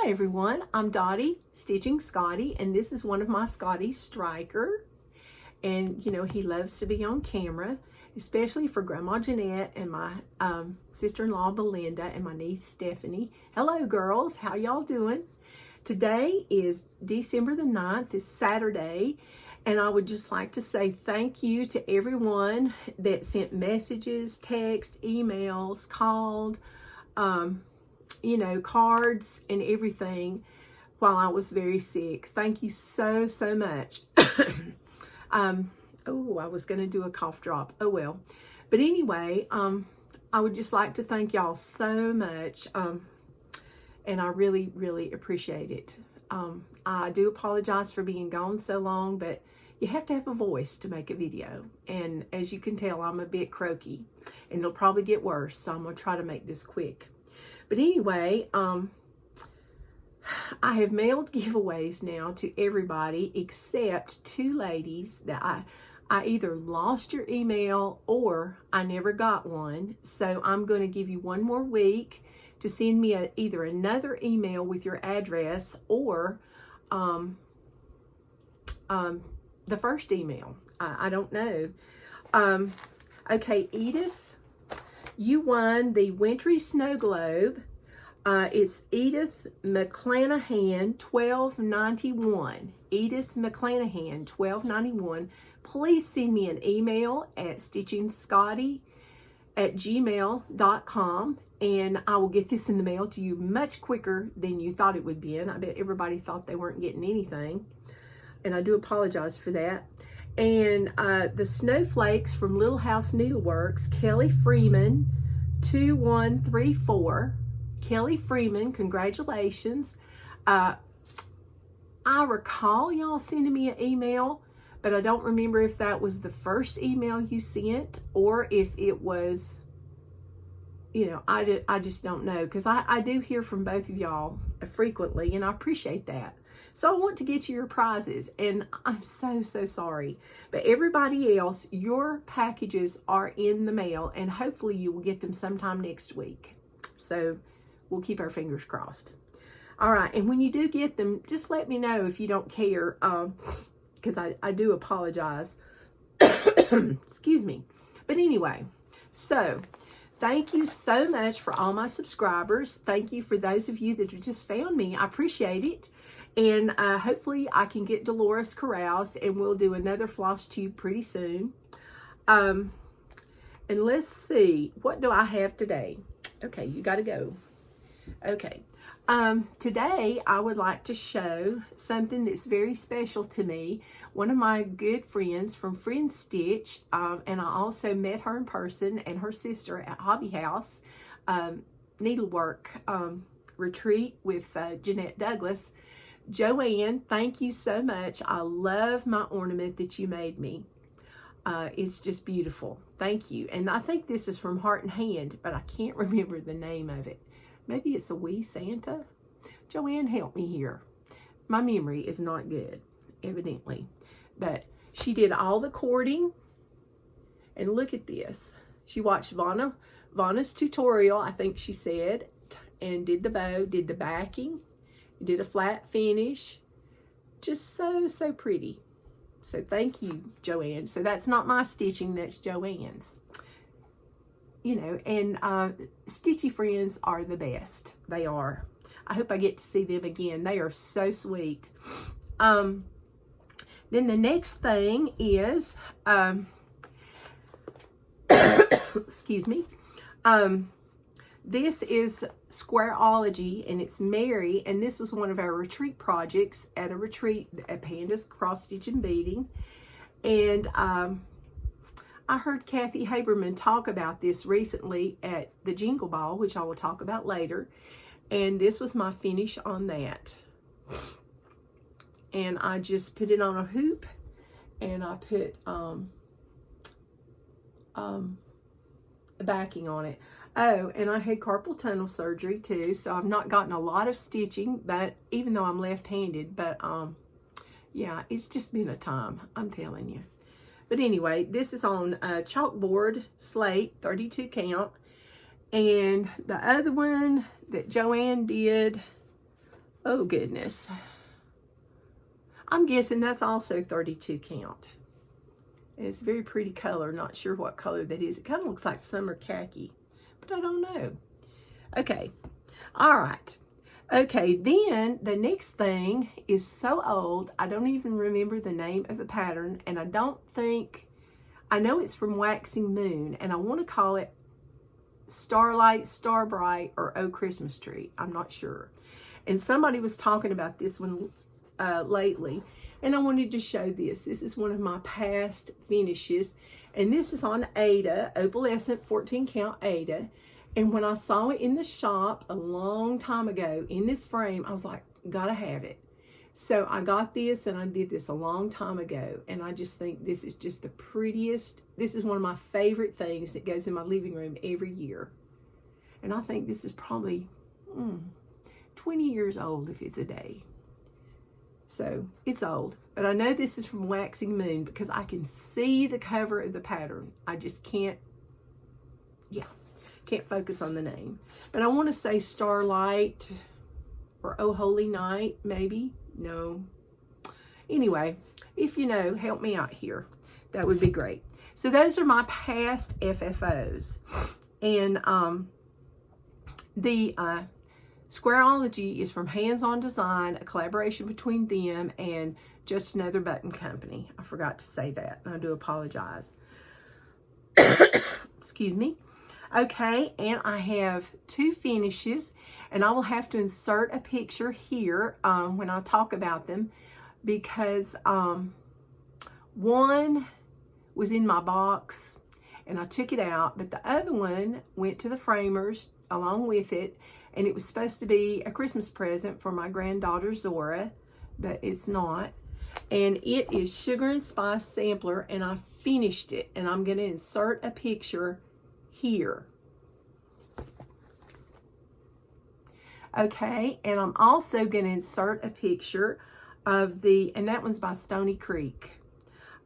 Hi everyone, I'm Dottie, Stitching Scotty, and this is one of my Scotty Striker. And you know, he loves to be on camera, especially for Grandma Jeanette and my sister-in-law Belinda and my niece Stephanie. Hello girls, how y'all doing? Today is December the 9th, it's Saturday, and I would just like to say thank you to everyone that sent messages, text, emails, called, you know, cards and everything while I was very sick. Thank you so much. Oh, I was going to do a cough drop. Oh well. But anyway, I would just like to thank y'all so much. And I really appreciate it. I do apologize for being gone so long, but you have to have a voice to make a video. And as you can tell, I'm a bit croaky and it'll probably get worse. So I'm going to try to make this quick. But anyway, I have mailed giveaways now to everybody except two ladies that I either lost your email or I never got one. So I'm going to give you one more week to send me either another email with your address or the first email. I don't know. Okay, Edith. You won the Wintry Snow Globe. It's Edith McClanahan, $12.91. Edith McClanahan, $12.91. Please send me an email at stitchingscotty@gmail.com and I will get this in the mail to you much quicker than you thought it would be. And I bet everybody thought they weren't getting anything. And I do apologize for that. And the snowflakes from Little House Needleworks, Kelly Freeman, 2134. Kelly Freeman, congratulations. I recall y'all sending me an email, but I don't remember if that was the first email you sent or if it was, you know, I just don't know, because I do hear from both of y'all frequently, and I appreciate that. So I want to get you your prizes, and I'm so sorry. But everybody else, your packages are in the mail, and hopefully you will get them sometime next week. So we'll keep our fingers crossed. All right, and when you do get them, just let me know if you don't care, because I do apologize. Excuse me. But anyway, so thank you so much for all my subscribers. Thank you for those of you that have just found me. I appreciate it. And hopefully I can get Dolores corralled and we'll do another floss tube pretty soon. And let's see, what do I have today? Okay, you got to go. Okay, today I would like to show something that's very special to me. One of my good friends from Friend Stitch, and I also met her in person and her sister at Hobby House Needlework Retreat with Jeanette Douglas. Joanne, thank you so much. I love my ornament that you made me. It's just beautiful. Thank you. And I think this is from Heart and Hand, but I can't remember the name of it. Maybe it's a wee Santa. Joanne, help me here. My memory is not good, evidently. But she did all the cording. And look at this. She watched Vanna's tutorial, I think she said, and did the bow, did the backing. Did a flat finish. Just so pretty. So thank you, Joanne. So that's not my stitching, that's Joanne's. You know, and Stitchy friends are the best. They are. I hope I get to see them again. They are so sweet. Then the next thing is, excuse me, this is Squareology, and it's Mary, and this was one of our retreat projects at a retreat at Panda's Cross Stitch and Beading. And I heard Kathy Haberman talk about this recently at the Jingle Ball, which I will talk about later. And this was my finish on that. And I just put it on a hoop, and I put backing on it. Oh, and I had carpal tunnel surgery too, so I've not gotten a lot of stitching, but even though I'm left-handed, but yeah, it's just been a time, I'm telling you. But anyway, this is on chalkboard slate, 32 count, and the other one that Joanne did, Oh, goodness. I'm guessing that's also 32 count. It's a very pretty color. Not sure what color that is. It kind of looks like summer khaki, but I don't know. Okay. All right. Okay, then the next thing is so old, I don't even remember the name of the pattern, and I don't think, I know it's from Waxing Moon, and I want to call it Starlight, Starbright, or Oh Christmas Tree. I'm not sure. And somebody was talking about this one lately, and I wanted to show this. This is one of my past finishes, and this is on Ada, opalescent 14 count Ada. And when I saw it in the shop a long time ago in this frame, I was like, gotta have it. So I got this, and I did this a long time ago, and I just think this is just the prettiest. This is one of my favorite things that goes in my living room every year. And I think this is probably 20 years old if it's a day. So it's old, but I know this is from Waxing Moon because I can see the cover of the pattern. I just can't focus on the name. But I want to say Starlight or Oh Holy Night, maybe. No. Anyway, if you know, help me out here. That would be great. So those are my past FFOs. And the Squareology is from Hands On Design, a collaboration between them and Just Another Button Company. I forgot to say that, and I do apologize. Excuse me. Okay, and I have two finishes, and I will have to insert a picture here when I talk about them, because one was in my box and I took it out, but the other one went to the framers along with it, and it was supposed to be a Christmas present for my granddaughter Zora, but it's not. And it is Sugar and Spice Sampler, and I finished it, and I'm going to insert a picture here. Okay, and I'm also going to insert a picture of the, and that one's by Stoney Creek.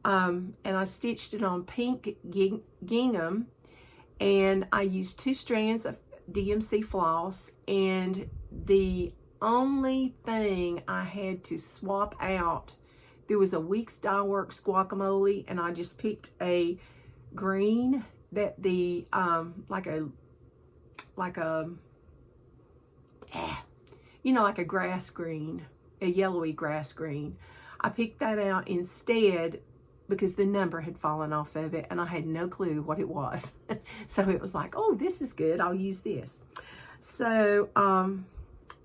And I stitched it on pink gingham, and I used 2 strands of DMC floss, and the only thing I had to swap out, there was a Weeks Dye Works guacamole, and I just picked a green that the like a like a grass green, a yellowy grass green. I picked that out instead because the number had fallen off of it and I had no clue what it was. So it was like, oh, this is good, I'll use this. So and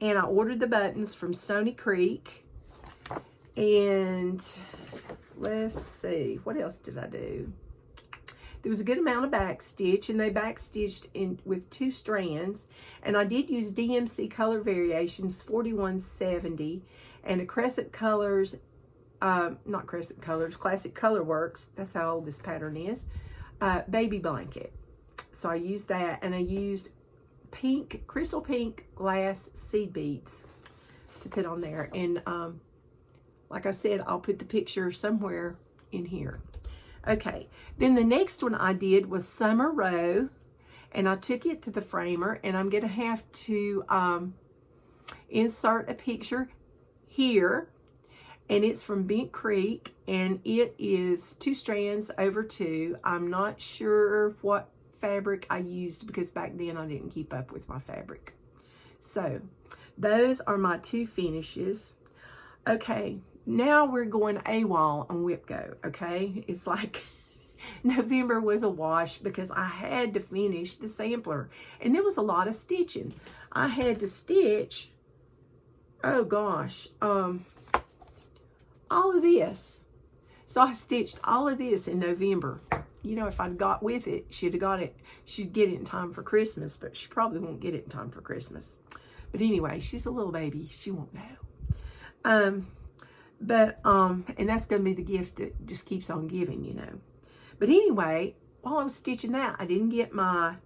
I ordered the buttons from Stoney Creek, and let's see, what else did I do? There was a good amount of back stitch, and they back stitched in with 2 strands, and I did use DMC Color Variations 4170 and a Crescent Colors, not Crescent Colors, Classic Color Works, that's how old this pattern is, baby blanket. So I used that, and I used pink, crystal pink glass seed beads to put on there. And like I said, I'll put the picture somewhere in here. Okay, then the next one I did was Summer Row, and I took it to the framer, and I'm going to have to insert a picture here, and it's from Bent Creek, and it is 2 strands over 2. I'm not sure what fabric I used because back then I didn't keep up with my fabric. So those are my 2 finishes. Okay, now we're going AWOL on WIPGO, okay? It's like November was a wash because I had to finish the sampler. And there was a lot of stitching. I had to stitch, oh gosh, all of this. So I stitched all of this in November. You know, if I'd got with it, she'd get it in time for Christmas, but she probably won't get it in time for Christmas. But anyway, she's a little baby. She won't know. And that's going to be the gift that just keeps on giving, you know. But anyway, while I was stitching that, I didn't get my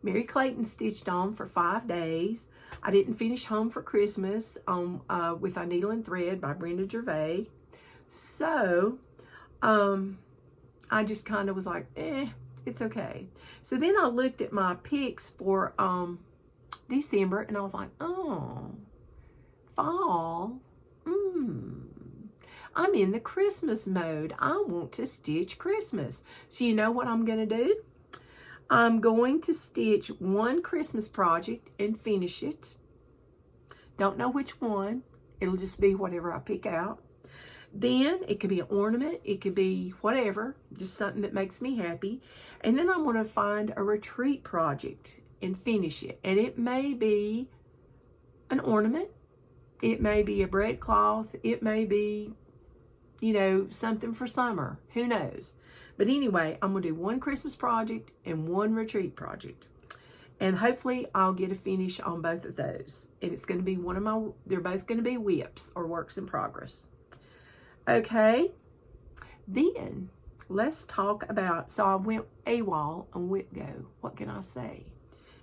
Mary Clayton stitched on for 5 days. I didn't finish Home for Christmas on with A Needle and Thread by Brenda Gervais. So, I just kind of was like, it's okay. So then I looked at my picks for December, and I was like, oh, fall. I'm in the Christmas mode. I want to stitch Christmas. So you know what I'm going to do? I'm going to stitch one Christmas project and finish it. Don't know which one. It'll just be whatever I pick out. Then it could be an ornament. It could be whatever, just something that makes me happy. And then I'm going to find a retreat project and finish it. And it may be an ornament. It may be a breadcloth. It may be, you know, something for summer. Who knows? But anyway, I'm going to do one Christmas project and one retreat project. And hopefully I'll get a finish on both of those. And it's going to be they're both going to be WIPs or works in progress. Okay. Then let's talk about, so I went AWOL on WIPGO. What can I say?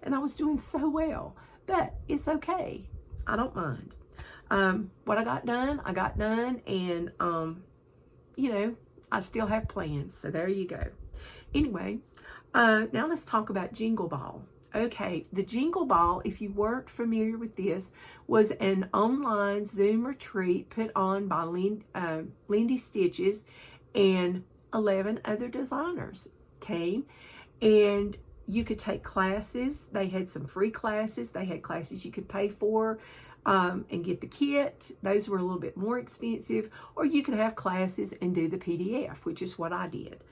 And I was doing so well, but it's okay. I don't mind. What I got done, and, you know, I still have plans, so there you go. Anyway, now let's talk about Jingle Ball. Okay, the Jingle Ball, if you weren't familiar with this, was an online Zoom retreat put on by Lindy Stitches, and 11 other designers came, and you could take classes. They had some free classes. They had classes you could pay for and get the kit. Those were a little bit more expensive, or you could have classes and do the PDF, which is what I did.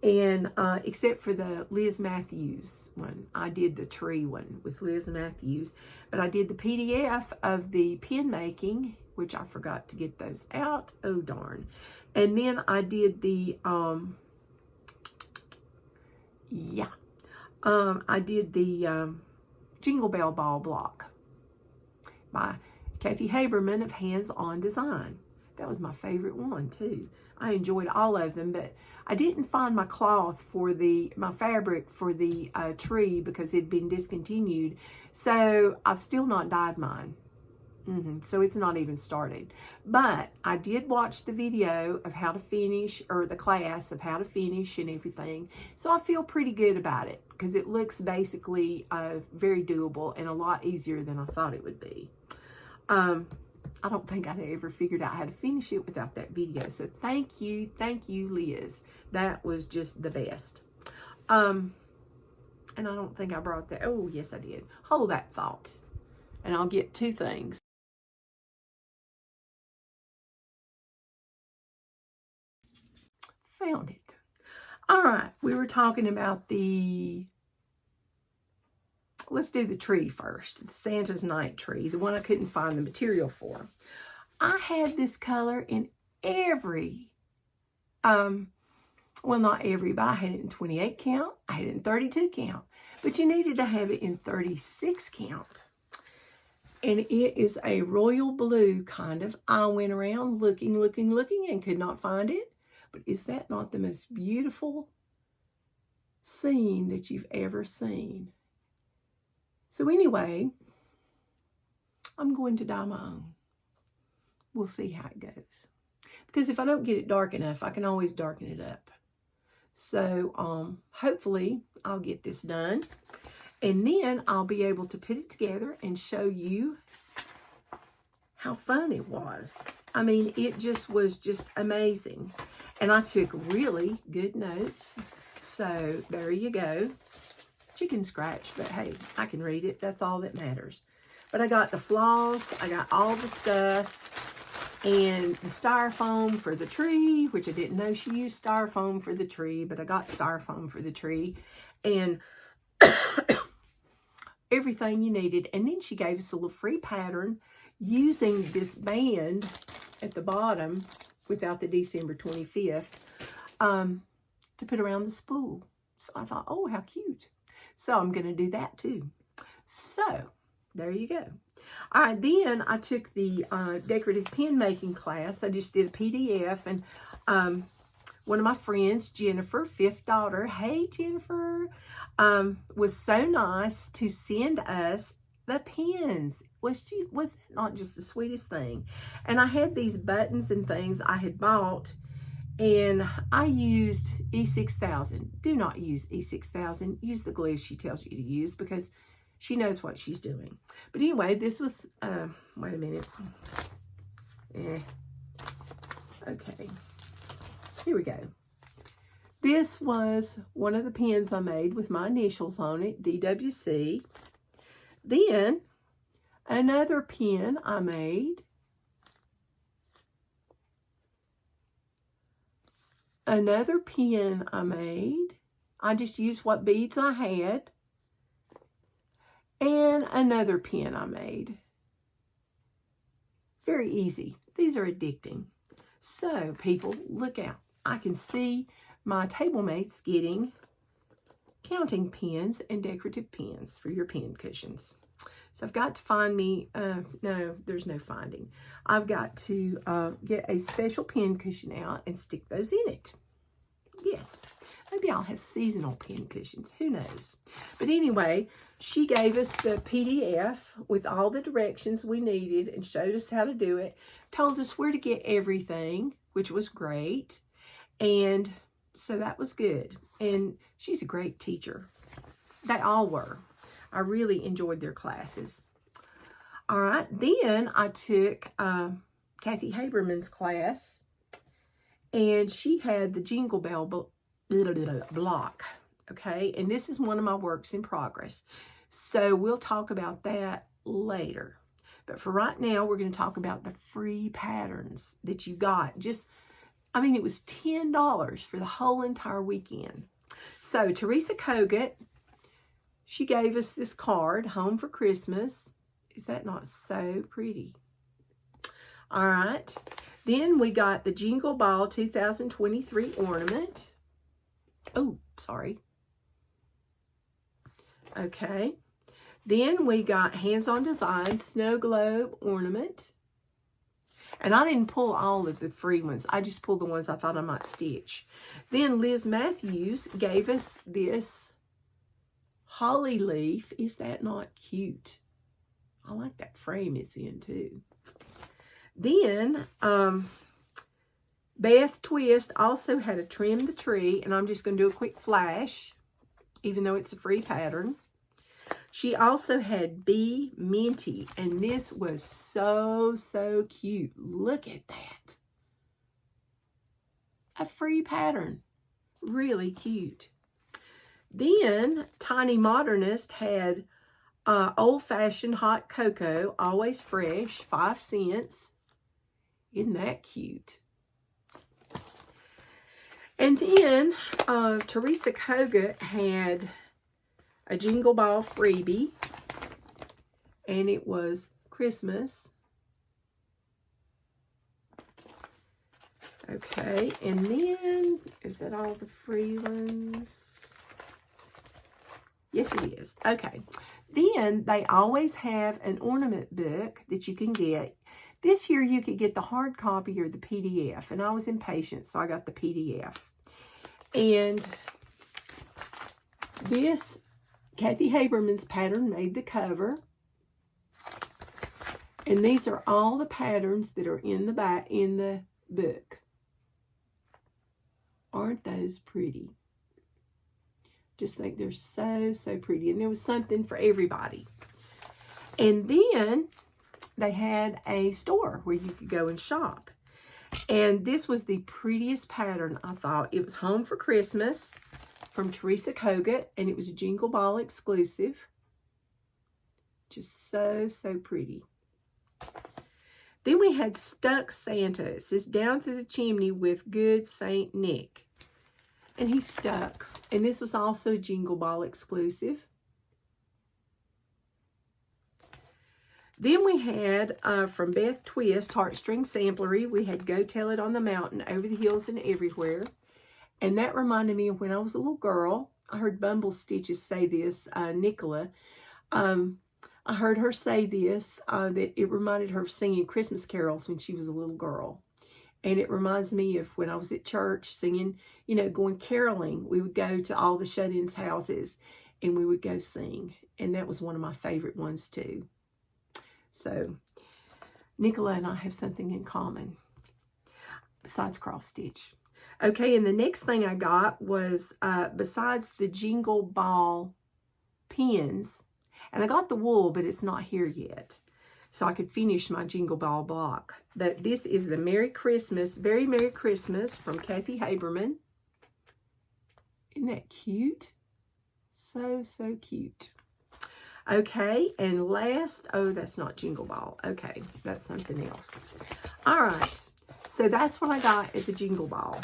And except for the Liz Matthews one, I did the tree one with Liz Matthews, but I did the PDF of the pin making, which I forgot to get those out. Oh darn. And then I did the I did the Jingle Bell Ball Block by Kathy Haberman of Hands On Design. That was my favorite one too. I enjoyed all of them, but I didn't find my cloth for my fabric for the tree because it had been discontinued. So I've still not dyed mine. So it's not even started. But I did watch the video of how to finish, or the class of how to finish and everything. So I feel pretty good about it because it looks basically very doable and a lot easier than I thought it would be. I don't think I'd ever figured out how to finish it without that video. So thank you, Liz. That was just the best. And I don't think I brought that. Oh, yes, I did. Hold that thought. And I'll get two things. Found it. All right, we were talking about let's do the tree first. The Santa's Night tree, the one I couldn't find the material for. I had this color in every, well, not every, but I had it in 28 count. I had it in 32 count. But you needed to have it in 36 count. And it is a royal blue kind of. I went around looking and could not find it. But is that not the most beautiful scene that you've ever seen? So anyway, I'm going to dye my own. We'll see how it goes. Because if I don't get it dark enough, I can always darken it up. So hopefully I'll get this done. And then I'll be able to put it together and show you how fun it was. I mean, it just was just amazing. And I took really good notes. So there you go. Chicken scratch, but hey, I can read it. That's all that matters. But I got the floss. I got all the stuff. And the styrofoam for the tree, which I didn't know she used styrofoam for the tree, but I got styrofoam for the tree. And everything you needed. And then she gave us a little free pattern using this band at the bottom without the December 25th to put around the spool. So I thought, oh, how cute. So I'm going to do that too. So there you go. All right, then I took the decorative pin making class. I just did a PDF, and one of my friends, Jennifer, fifth daughter, hey Jennifer, was so nice to send us the pins. Was that not just the sweetest thing? And I had these buttons and things I had bought, and I used E6000. Do not use E6000. Use the glue she tells you to use because she knows what she's doing. But anyway, this was, wait a minute. Okay, here we go. This was one of the pins I made with my initials on it, DWC. Then, another pin I made. Another pin I made. I just used what beads I had. And another pin I made. Very easy. These are addicting. So, people, look out. I can see my table mates getting counting pins and decorative pins for your pin cushions. So I've got to find me, no, there's no finding. I've got to get a special pin cushion out and stick those in it. Yes, maybe I'll have seasonal pin cushions. Who knows? But anyway, she gave us the PDF with all the directions we needed and showed us how to do it. Told us where to get everything, which was great. And so that was good. And she's a great teacher. They all were. I really enjoyed their classes. All right, then I took Kathy Haberman's class, and she had the Jingle Bell block, okay? And this is one of my works in progress. So we'll talk about that later. But for right now, we're going to talk about the free patterns that you got. Just, I mean, it was $10 for the whole entire weekend. So Teresa Kogut, she gave us this card, Home for Christmas. Is that not so pretty? All right. Then we got the Jingle Ball 2023 ornament. Oh, sorry. Okay. Then we got Hands On Design Snow Globe ornament. And I didn't pull all of the free ones. I just pulled the ones I thought I might stitch. Then Liz Matthews gave us this holly leaf. Is that not cute? I like that frame it's in too. Then Beth Twist also had a Trim the Tree, and I'm just going to do a quick flash, even though it's a free pattern. She also had Be Minty, and this was so, so cute. Look at that. A free pattern. Really cute. Then Tiny Modernist had Old Fashioned Hot Cocoa, always fresh, 5 cents. Isn't that cute? And then Teresa Kogut had a Jingle Ball freebie, and it was Christmas. Okay, and then, is that all the free ones? Yes, it is. Okay. Then they always have an ornament book that you can get. This year you could get the hard copy or the PDF, and I was impatient, so I got the PDF. And this, Kathy Haberman's pattern made the cover. And these are all the patterns that are in the back in the book. Aren't those pretty? Just think they're so, so pretty. And there was something for everybody. And then they had a store where you could go and shop. And this was the prettiest pattern, I thought. It was Home for Christmas from Teresa Kogut, and it was a Jingle Ball exclusive. Just so, so pretty. Then we had Stuck Santa. It says, Down Through the Chimney with Good Saint Nick. And he's stuck. And this was also a Jingle Ball exclusive. Then we had, from Beth Twist, Heartstring Samplery, we had Go Tell It on the Mountain, Over the Hills and Everywhere. And that reminded me of when I was a little girl. I heard Bumble Stitches say this, Nicola. I heard her say this, that it reminded her of singing Christmas carols when she was a little girl. And it reminds me of when I was at church singing, you know, going caroling. We would go to all the shut-ins houses and we would go sing. And that was one of my favorite ones too. So, Nicola and I have something in common besides cross stitch. Okay, and the next thing I got was, besides the Jingle Ball pins, and I got the wool, but it's not here yet. so I could finish my Jingle Ball block. But this is the Merry Christmas, Very Merry Christmas from Kathy Haberman. Isn't that cute? So, so cute. Okay, and last, oh, that's not Jingle Ball. Okay, that's something else. All right, so that's what I got at the Jingle Ball.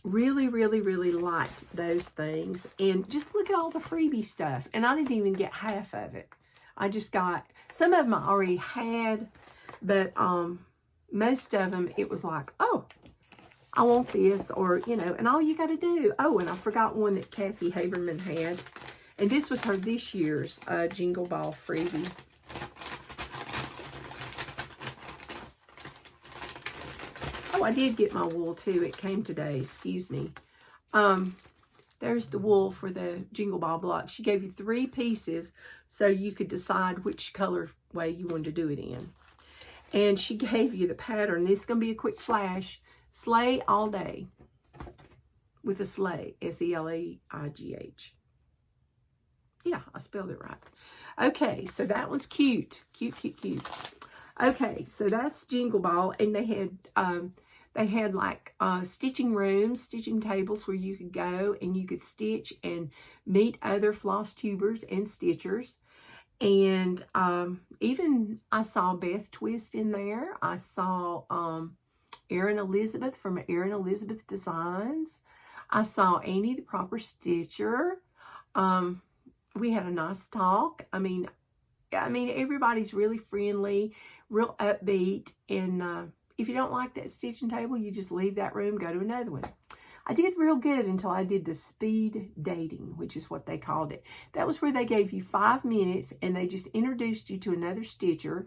Really, really, really liked those things. And just look at all the freebie stuff. And I didn't even get half of it. I just got, some of them I already had, but most of them, it was like, oh, I want this, or, you know, and all you got to do. Oh, and I forgot one that Kathy Haberman had. And this was her this year's Jingle Ball freebie. Oh, I did get my wool too. It came today. Excuse me. There's the wool for the Jingle Ball block. She gave you 3 pieces so you could decide which color way you wanted to do it in. And she gave you the pattern. This is going to be a quick flash. Sleigh all day. With a sleigh. S-E-L-E-I-G-H. Yeah, I spelled it right. Okay, so that one's cute. Cute, cute, cute. Okay, so that's Jingle Ball. And they had like stitching rooms, stitching tables where you could go and you could stitch and meet other Flosstubers and stitchers. And even I saw Beth Twist in there. I saw Erin Elizabeth from Erin Elizabeth Designs. I saw Annie the Proper Stitcher. We had a nice talk. I mean, everybody's really friendly, real upbeat. And if you don't like that stitching table, you just leave that room, go to another one. I did real good until I did the speed dating, which is what they called it. That was where they gave you 5 minutes and they just introduced you to another stitcher.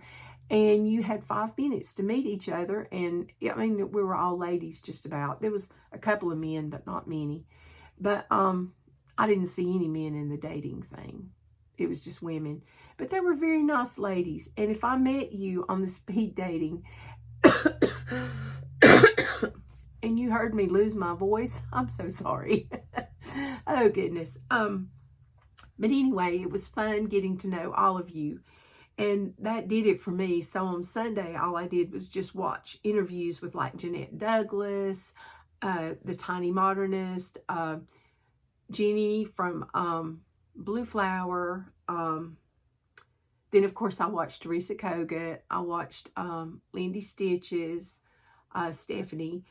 And you had 5 minutes to meet each other. And I mean, we were all ladies just about. There was a couple of men, but not many. But I didn't see any men in the dating thing. It was just women. But they were very nice ladies. And if I met you on the speed dating and you heard me lose my voice, I'm so sorry. Oh, goodness. But anyway, it was fun getting to know all of you. And that did it for me. So on Sunday, all I did was just watch interviews with like Jeanette Douglas, the Tiny Modernist, Jeannie from Blue Flower. Then, of course, I watched Teresa Kogut. I watched Lindy Stitches, Stephanie.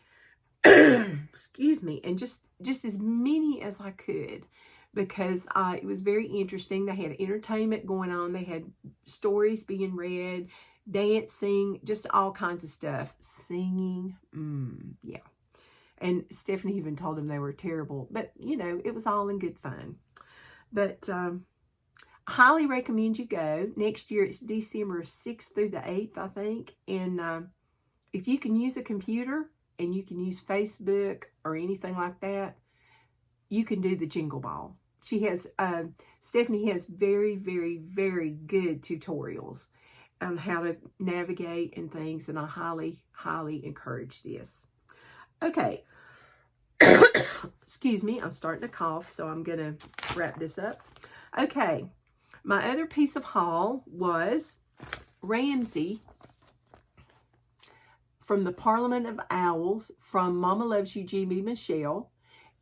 Excuse me. And just as many as I could. Because it was very interesting. They had entertainment going on. They had stories being read, dancing, just all kinds of stuff. Singing, yeah. And Stephanie even told them they were terrible. But, you know, it was all in good fun. But I highly recommend you go. Next year, it's December 6th through the 8th, I think. And if you can use a computer and you can use Facebook or anything like that, you can do the Jingle Ball. She has, Stephanie has very, very, very good tutorials on how to navigate and things. And I highly, highly encourage this. Okay. Excuse me. I'm starting to cough, so I'm going to wrap this up. Okay. My other piece of haul was Ramsey from the Parliament of Owls from Mama Loves You, Jimmy Michelle.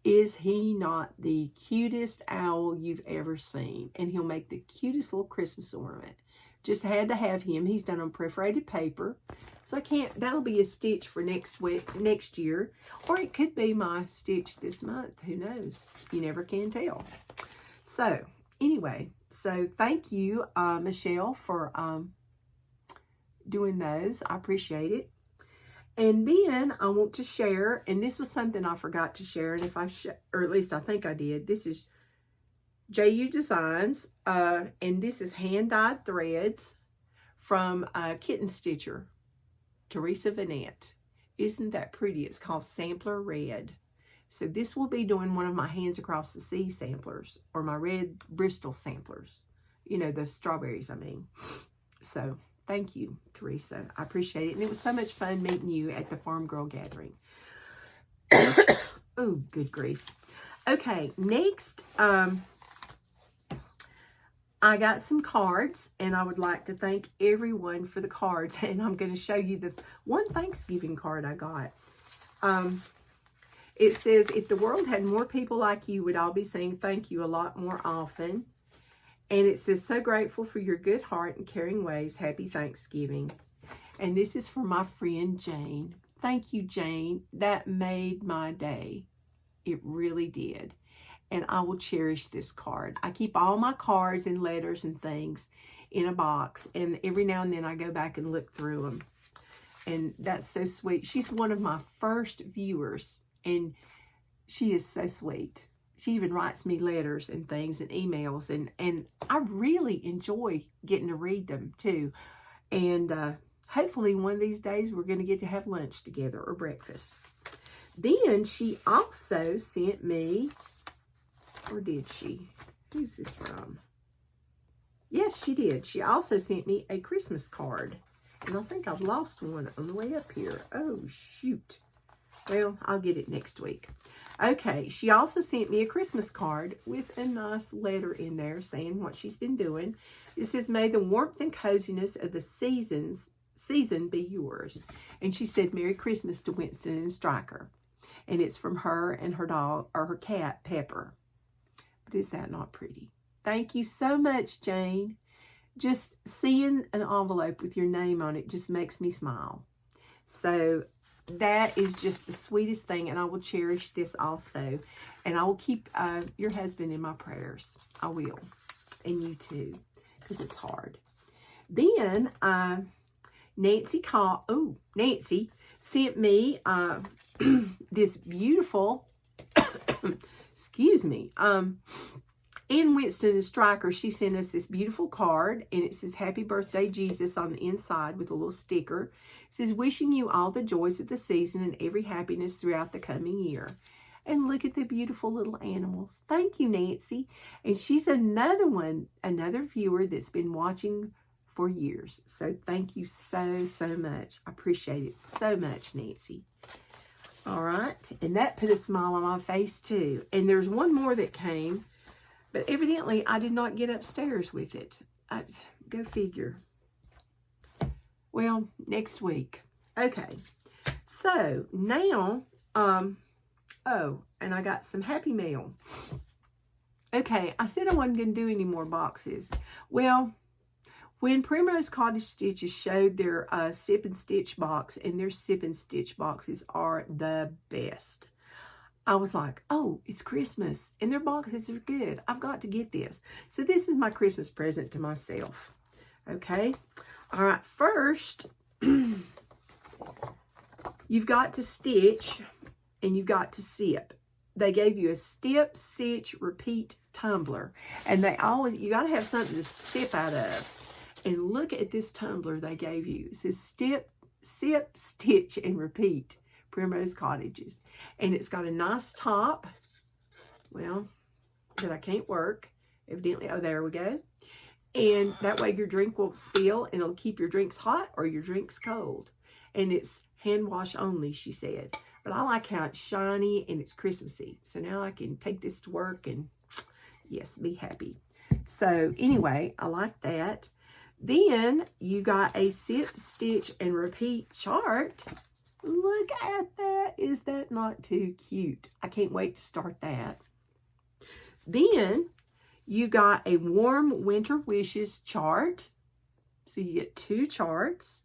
Is he not the cutest owl you've ever seen? And he'll make the cutest little Christmas ornament. Just had to have him. He's done on perforated paper. So I can't, that'll be a stitch for next year. Or it could be my stitch this month. Who knows? You never can tell. So anyway, so thank you, Michelle, for doing those. I appreciate it. And then I want to share, and this was something I forgot to share, and if I or at least I think I did. This is JU Designs, and this is hand-dyed threads from Kitten Stitcher, Teresa Vanette. Isn't that pretty? It's called Sampler Red. So this will be doing one of my Hands Across the Sea samplers, or my red Bristol samplers. You know, the strawberries, I mean. So thank you, Teresa. I appreciate it. And it was so much fun meeting you at the Farm Girl Gathering. Oh, good grief. Okay, next, I got some cards, and I would like to thank everyone for the cards. And I'm going to show you the one Thanksgiving card I got. It says, if the world had more people like you, we'd all be saying thank you a lot more often. And it says, so grateful for your good heart and caring ways. Happy Thanksgiving. And this is for my friend Jane. Thank you, Jane. That made my day. It really did. And I will cherish this card. I keep all my cards and letters and things in a box. And every now and then I go back and look through them. And that's so sweet. She's one of my first viewers. And she is so sweet. She even writes me letters and things and emails. And I really enjoy getting to read them too. And hopefully one of these days we're going to get to have lunch together or breakfast. Then she also sent me, or did she? Who's this from? Yes, she did. She also sent me a Christmas card. And I think I've lost one on the way up here. Oh, shoot. Well, I'll get it next week. Okay, she also sent me a Christmas card with a nice letter in there saying what she's been doing. It says, may the warmth and coziness of the season be yours. And she said, Merry Christmas to Winston and Stryker. And it's from her and her dog, or her cat, Pepper. But is that not pretty? Thank you so much, Jane. Just seeing an envelope with your name on it just makes me smile. So that is just the sweetest thing, and I will cherish this also. And I will keep your husband in my prayers. I will. And you too, because it's hard. Then Nancy sent me this beautiful, excuse me, in Winston and Stryker, she sent us this beautiful card, and it says, Happy Birthday, Jesus, on the inside with a little sticker. It says, wishing you all the joys of the season and every happiness throughout the coming year. And look at the beautiful little animals. Thank you, Nancy. And she's another viewer that's been watching for years. So thank you so, so much. I appreciate it so much, Nancy. All right. And that put a smile on my face, too. And there's one more that came. But evidently, I did not get upstairs with it. Go figure. Well, next week. Okay. So, now, oh, and I got some Happy Mail. Okay, I said I wasn't going to do any more boxes. Well, when Primrose Cottage Stitches showed their Sip and Stitch box, and their Sip and Stitch boxes are the best. I was like, oh, it's Christmas, and their boxes are good. I've got to get this. So this is my Christmas present to myself. Okay? All right, first, you've got to stitch, and you've got to sip. They gave you a stip, stitch, repeat tumbler. And you got to have something to sip out of. And look at this tumbler they gave you. It says sip, stitch, and repeat. Primrose Cottages. And it's got a nice top. Well, that I can't work. Evidently, oh, there we go. And that way your drink won't spill, and it'll keep your drinks hot or your drinks cold. And it's hand wash only, she said. But I like how it's shiny and it's Christmassy. So now I can take this to work and, yes, be happy. So anyway, I like that. Then you got a sip, stitch, and repeat chart. Look at that. Is that not too cute? I can't wait to start that. Then you got a warm winter wishes chart. So you get 2 charts.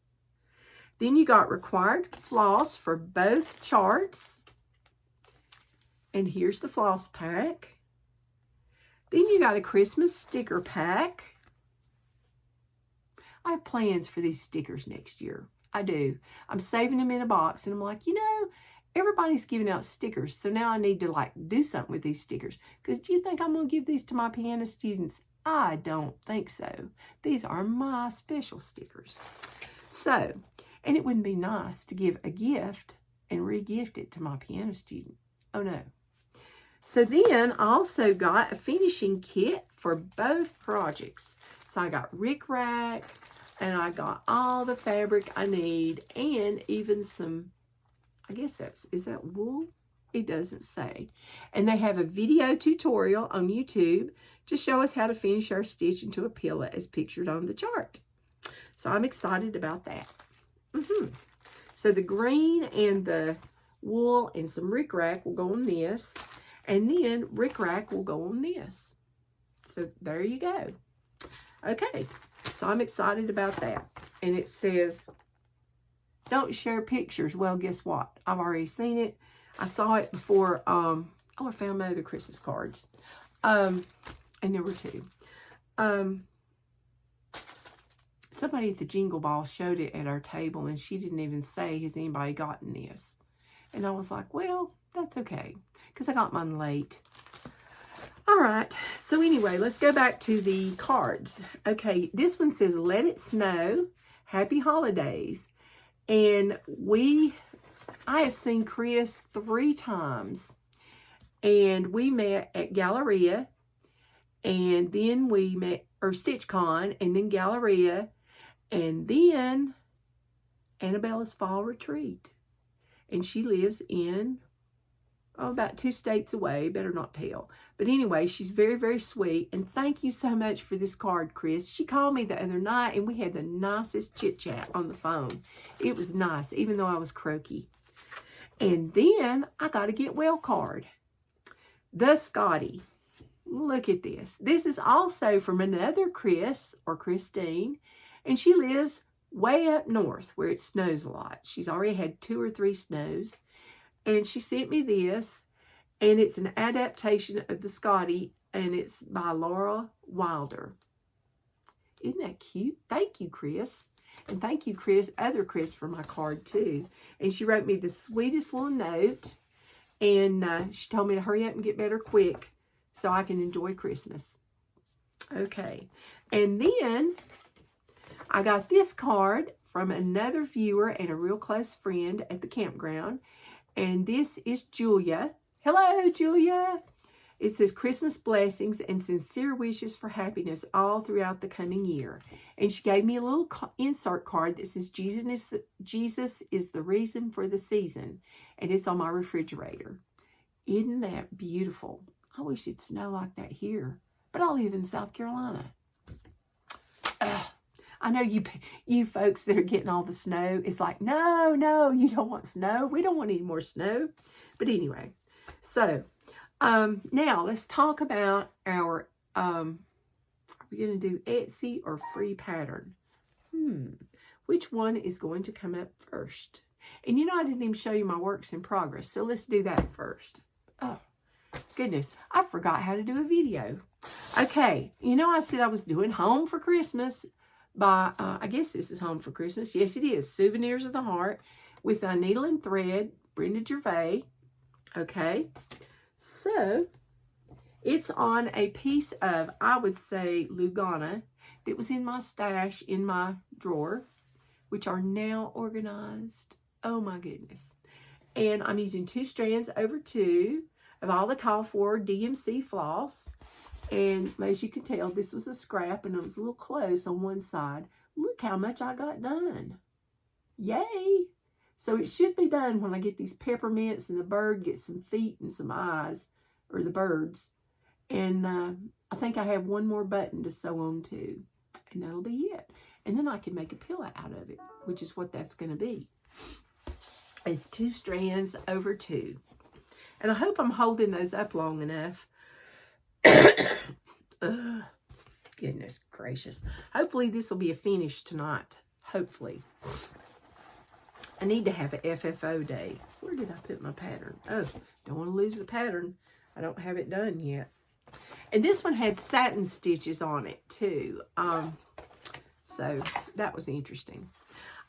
Then you got required floss for both charts. And here's the floss pack. Then you got a Christmas sticker pack. I have plans for these stickers next year. I do. I'm saving them in a box, and I'm like, you know, everybody's giving out stickers, so now I need to, like, do something with these stickers. Because do you think I'm going to give these to my piano students? I don't think so. These are my special stickers. So, and it wouldn't be nice to give a gift and re-gift it to my piano student. Oh, no. So then I also got a finishing kit for both projects. So I got Rick Rack, and I got all the fabric I need, and even some, I guess is that wool? It doesn't say. And they have a video tutorial on YouTube to show us how to finish our stitch into a pillow as pictured on the chart. So I'm excited about that. So the green and the wool and some rickrack will go on this. And then rickrack will go on this. So there you go. Okay, so I'm excited about that. And it says, don't share pictures. Well, guess what? I've already seen it. I saw it before. Oh, I found my other Christmas cards. And there were two. Somebody at the Jingle Ball showed it at our table, and she didn't even say, has anybody gotten this? And I was like, well, that's okay, because I got mine late. All right, so anyway, let's go back to the cards. Okay, this one says, let it snow, happy holidays. And I have seen Chris 3 times, and we met at Galleria, and then we met, or StitchCon, and then Galleria, and then Annabella's Fall Retreat. And she lives in, about 2 states away, better not tell. But anyway, she's very, very sweet. And thank you so much for this card, Chris. She called me the other night, and we had the nicest chit-chat on the phone. It was nice, even though I was croaky. And then I got a Get Well card. The Scotty. Look at this. This is also from another Chris, or Christine. And she lives way up north where it snows a lot. She's already had 2 or 3 snows. And she sent me this, and it's an adaptation of the Scotty, and it's by Laura Wilder. Isn't that cute? Thank you, Chris. And thank you, Chris, other Chris, for my card, too. And she wrote me the sweetest little note, and she told me to hurry up and get better quick so I can enjoy Christmas. Okay. And then I got this card from another viewer and a real close friend at the campground. And this is Julia. Hello, Julia. It says Christmas blessings and sincere wishes for happiness all throughout the coming year. And she gave me a little insert card that says Jesus is the reason for the season. And it's on my refrigerator. Isn't that beautiful? I wish it'd snow like that here. But I live in South Carolina. I know you folks that are getting all the snow, it's like, no, you don't want snow. We don't want any more snow. But anyway, so now let's talk about our, are we going to do Etsy or free pattern? Which one is going to come up first? And you know, I didn't even show you my works in progress. So let's do that first. Oh, goodness. I forgot how to do a video. Okay. You know, I said I was doing Home for Christmas by, I guess this is Home for Christmas. Yes, it is. Souvenirs of the Heart with a needle and thread, Brenda Gervais. Okay. So, it's on a piece of, I would say, Lugana that was in my stash in my drawer, which are now organized. Oh my goodness. And I'm using 2 strands over 2 of all the call for DMC floss. And as you can tell, this was a scrap, and it was a little close on one side. Look how much I got done. Yay! So it should be done when I get these peppermints and the bird gets some feet and some eyes, or the birds. And I think I have one more button to sew on to, and that'll be it. And then I can make a pillow out of it, which is what that's going to be. It's 2 strands over 2. And I hope I'm holding those up long enough. Goodness gracious. Hopefully this will be a finish tonight. Hopefully. I need to have an FFO day. Where did I put my pattern? Oh, don't want to lose the pattern. I don't have it done yet. And this one had satin stitches on it too. So that was interesting.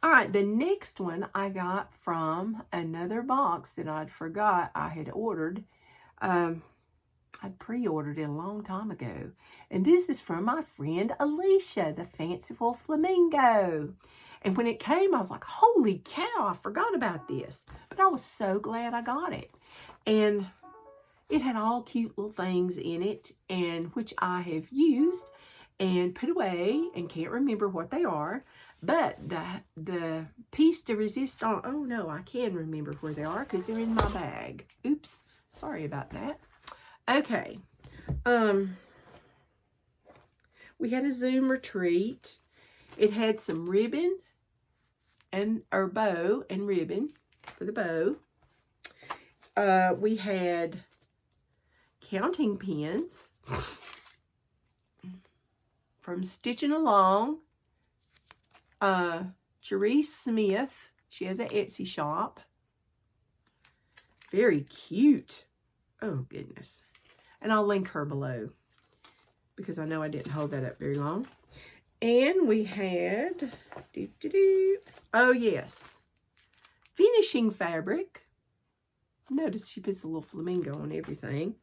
All right, the next one I got from another box that I'd forgot I had ordered. I'd pre-ordered it a long time ago. And this is from my friend Alicia, the Fanciful Flamingo. And when it came, I was like, holy cow, I forgot about this. But I was so glad I got it. And it had all cute little things in it, and which I have used and put away and can't remember what they are. But the piece de resistance, oh no, I can remember where they are because they're in my bag. Oops, sorry about that. Okay. We had a Zoom retreat. It had some ribbon or bow and ribbon for the bow. We had counting pins from Stitching Along. Cherise Smith. She has an Etsy shop. Very cute. Oh, goodness. And I'll link her below because I know I didn't hold that up very long. And we had, oh, yes, finishing fabric. Notice she puts a little flamingo on everything.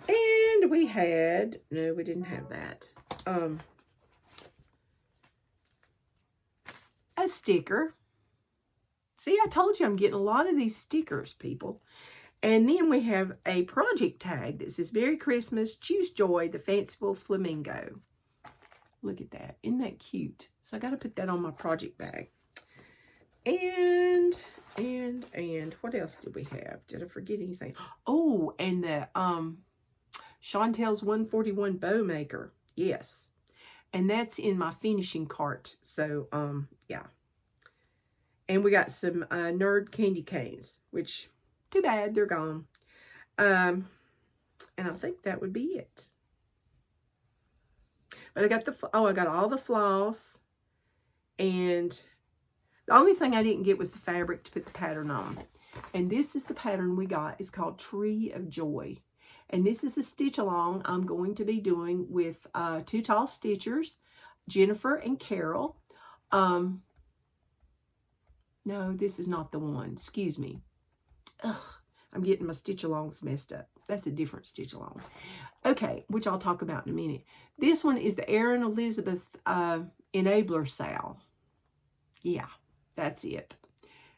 And we had, no, we didn't have that. A sticker. See, I told you I'm getting a lot of these stickers, people. And then we have a project tag that says, Merry Christmas, Choose Joy, the Fanciful Flamingo. Look at that. Isn't that cute? So I got to put that on my project bag. And what else did we have? Did I forget anything? Oh, and the Chantelle's 141 bow maker. Yes. And that's in my finishing cart. So, yeah. And we got some Nerd candy canes, which, too bad, they're gone. And I think that would be it. But I got I got all the floss. And the only thing I didn't get was the fabric to put the pattern on. And this is the pattern we got. It's called Tree of Joy. And this is a stitch along I'm going to be doing with two tall stitchers, Jennifer and Carol. No, this is not the one. Excuse me. Ugh, I'm getting my stitch alongs messed up. That's a different stitch along. Okay, which I'll talk about in a minute. This one is the Erin Elizabeth Enabler Sal. Yeah, that's it.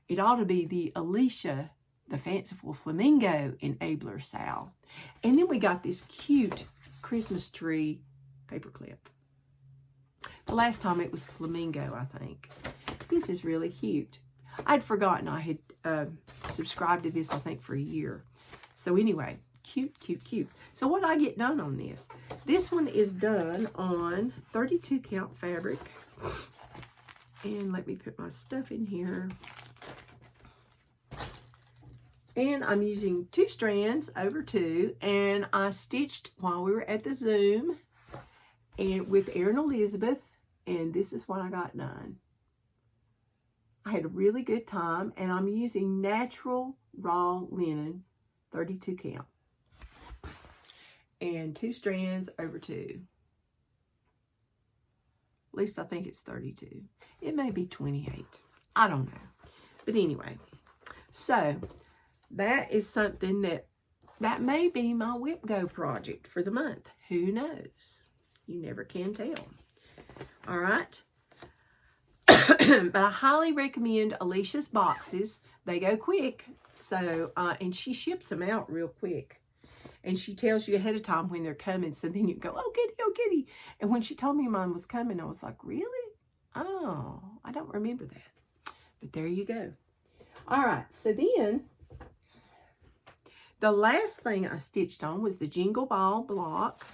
It ought to be the Alicia, the Fanciful Flamingo Enabler Sal. And then we got this cute Christmas tree paperclip. The last time it was Flamingo, I think. This is really cute. I'd forgotten I had subscribed to this, I think, for a year. So anyway, cute, cute, cute. So what I get done on this? This one is done on 32 count fabric. And let me put my stuff in here. And I'm using 2 strands over 2. And I stitched while we were at the Zoom and with Erin Elizabeth. And this is what I got done. I had a really good time. And I'm using natural raw linen, 32 count. And 2 strands over 2. At least I think it's 32. It may be 28. I don't know. But anyway. So, that is something that may be my WIPGO project for the month. Who knows? You never can tell. All right. But I highly recommend Alicia's boxes. They go quick. So, and she ships them out real quick. And she tells you ahead of time when they're coming. So then you go, oh, kitty, oh, kitty. And when she told me mine was coming, I was like, really? Oh, I don't remember that. But there you go. All right. So then, the last thing I stitched on was the Jingle Ball block.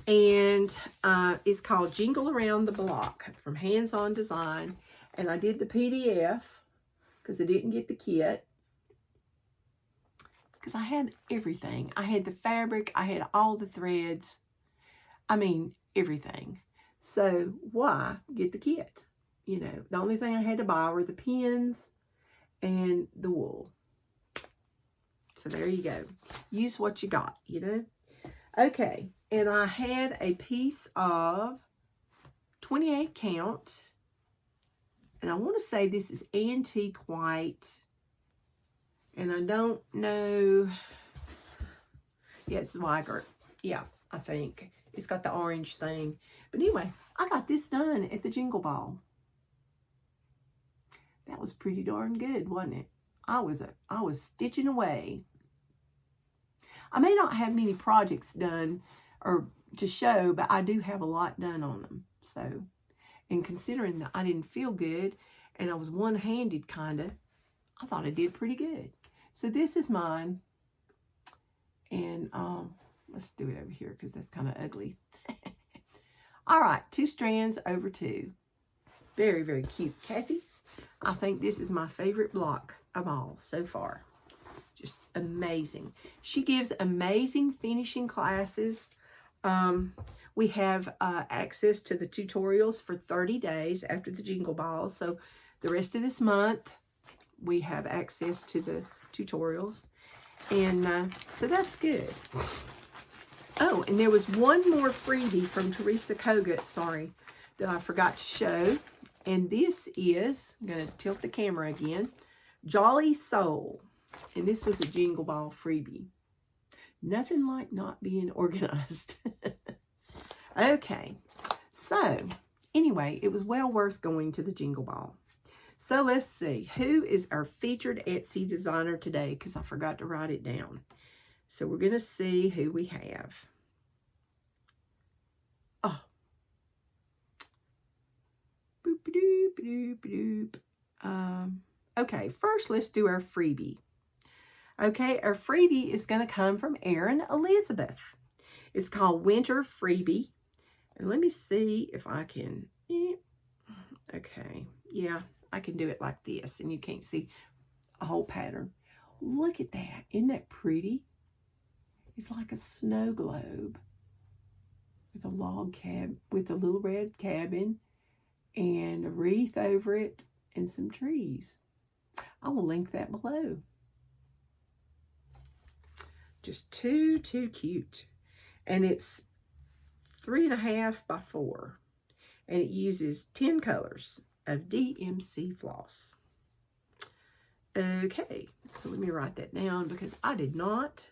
And it's called Jingle Around the Block from Hands On Design. And I did the PDF because I didn't get the kit. Because I had everything. I had the fabric. I had all the threads. I mean, everything. So, why get the kit? You know, the only thing I had to buy were the pins and the wool. So, there you go. Use what you got, you know. Okay. And I had a piece of 28 count. And I want to say this is antique white. And I don't know. Yeah, it's Weigert. Yeah, I think. It's got the orange thing. But anyway, I got this done at the Jingle Ball. That was pretty darn good, wasn't it? I was stitching away. I may not have many projects done or to show, but I do have a lot done on them. So, And considering that I didn't feel good and I was one-handed kind of, I thought I did pretty good. So this is mine. And let's do it over here because that's kind of ugly. All right, 2 strands over 2. Very, very cute. Kathy, I think this is my favorite block of all so far. Just amazing. She gives amazing finishing classes. We have access to the tutorials for 30 days after the Jingle Balls. So the rest of this month, we have access to the tutorials. And so that's good. Oh, and there was one more freebie from Teresa Kogut, sorry, that I forgot to show. And this is, I'm going to tilt the camera again, Jolly Soul. And this was a Jingle Ball freebie. Nothing like not being organized. Okay, so anyway, it was well worth going to the Jingle Ball. So let's see, who is our featured Etsy designer today? Because I forgot to write it down. So we're going to see who we have. Oh. Boop-a-doop-a-doop-a-doop. Okay, first let's do our freebie. Okay, our freebie is going to come from Erin Elizabeth. It's called Winter Freebie. And let me see if I can. Okay, yeah, I can do it like this. And you can't see a whole pattern. Look at that. Isn't that pretty? It's like a snow globe with a log cabin, with a little red cabin and a wreath over it and some trees. I will link that below. Just too cute. And it's 3.5 by 4. And it uses 10 colors of DMC floss. Okay, so let me write that down because I did not.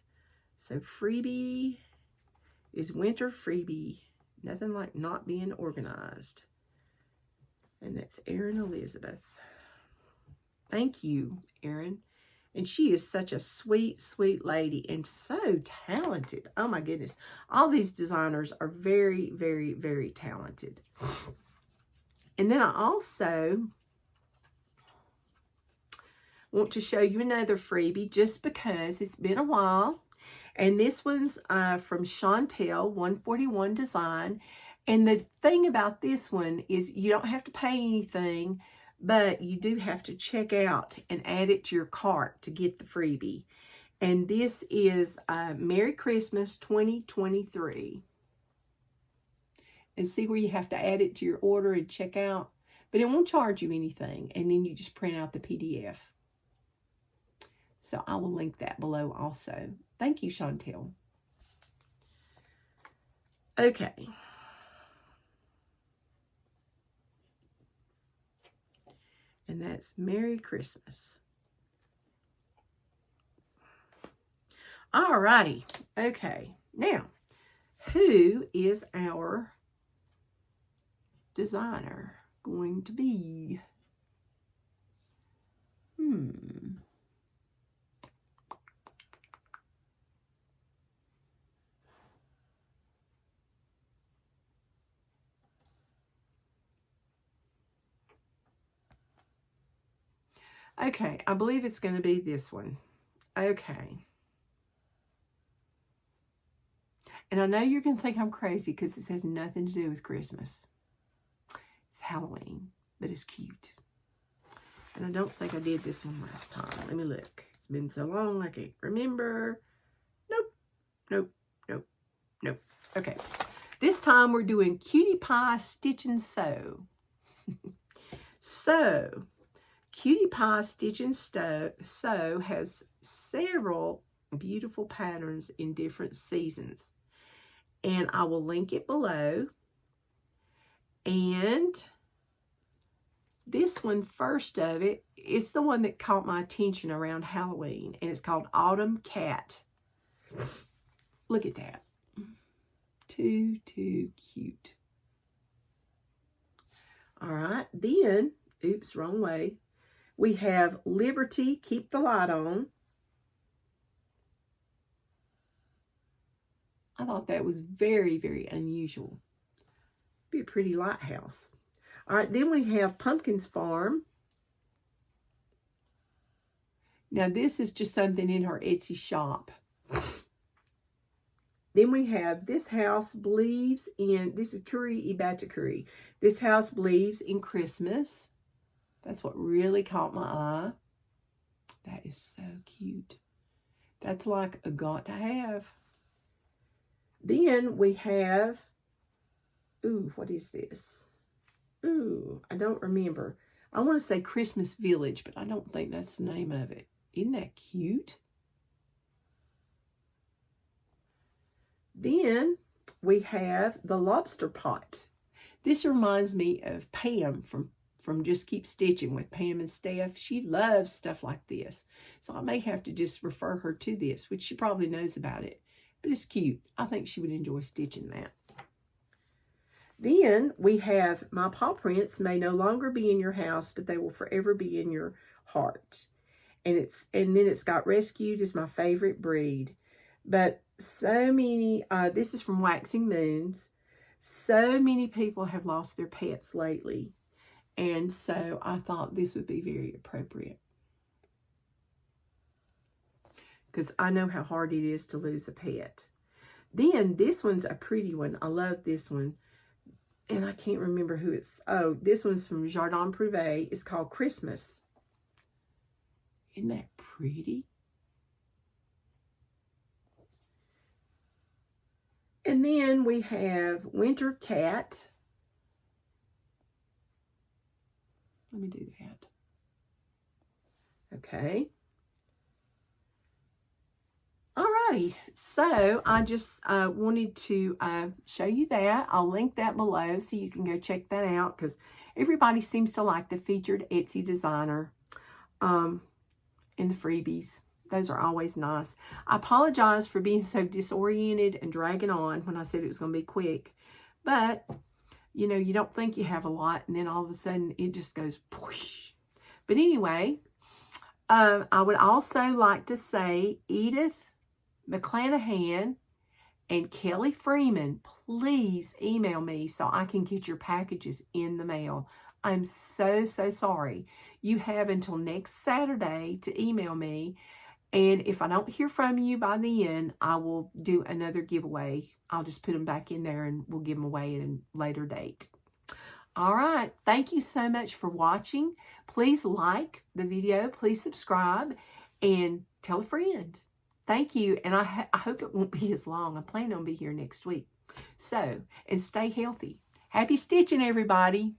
So freebie is Winter Freebie. Nothing like not being organized. And that's Erin Elizabeth. Thank you, Erin. And she is such a sweet, sweet lady and so talented. Oh my goodness. All these designers are very, very, very talented. And then I also want to show you another freebie just because it's been a while. And this one's from Chantelle 141 Design. And the thing about this one is you don't have to pay anything, but you do have to check out and add it to your cart to get the freebie. And this is Merry Christmas 2023. And see where you have to add it to your order and check out. But it won't charge you anything. And then you just print out the PDF. So I will link that below also. Thank you, Chantelle. Okay. And that's Merry Christmas. All righty. Okay. Now, who is our designer going to be? Okay, I believe it's going to be this one. Okay. And I know you're going to think I'm crazy because this has nothing to do with Christmas. It's Halloween, but it's cute. And I don't think I did this one last time. Let me look. It's been so long, I can't remember. Nope, nope, nope, nope. Okay. This time we're doing Cutie Pie Stitch and Sew. So, Cutie Pie Stitch and Sew has several beautiful patterns in different seasons. And I will link it below. And this one, first of it, is the one that caught my attention around Halloween. And it's called Autumn Cat. Look at that. Too cute. All right. Then, oops, wrong way. We have Liberty, Keep the Light On. I thought that was very, very unusual. Be a pretty lighthouse. All right, then we have Pumpkin's Farm. Now, this is just something in her Etsy shop. Then we have This House Believes in, this is Curry Ibata Curry. This House Believes in Christmas. That's what really caught my eye. That is so cute. That's like a got to have. Then we have, ooh, what is this? Ooh, I don't remember. I want to say Christmas Village, but I don't think that's the name of it. Isn't that cute? Then we have the Lobster Pot. This reminds me of Pam from Just Keep Stitching with Pam and Steph. She loves stuff like this. So I may have to just refer her to this, which she probably knows about it. But it's cute. I think she would enjoy stitching that. Then we have My Paw Prints May No Longer Be in Your House, but They Will Forever Be in Your Heart. And then it's got Rescued Is My Favorite Breed. But so many, this is from Waxing Moons. So many people have lost their pets lately. And so I thought this would be very appropriate. Because I know how hard it is to lose a pet. Then this one's a pretty one. I love this one. And I can't remember who it's. Oh, this one's from Jardin Privé. It's called Christmas. Isn't that pretty? And then we have Winter Cat. Let me do that. Okay. Alrighty. So I just wanted to show you that. I'll link that below so you can go check that out because everybody seems to like the featured Etsy designer and the freebies. Those are always nice. I apologize for being so disoriented and dragging on when I said it was going to be quick. But, you know, you don't think you have a lot, and then all of a sudden it just goes whoosh. But anyway, I would also like to say Edith McClanahan and Kelly Freeman, please email me so I can get your packages in the mail. I'm so sorry. You have until next Saturday to email me. And if I don't hear from you by then, I will do another giveaway. I'll just put them back in there and we'll give them away at a later date. All right. Thank you so much for watching. Please like the video. Please subscribe and tell a friend. Thank you. And I hope it won't be as long. I plan on being here next week. So, and stay healthy. Happy stitching, everybody.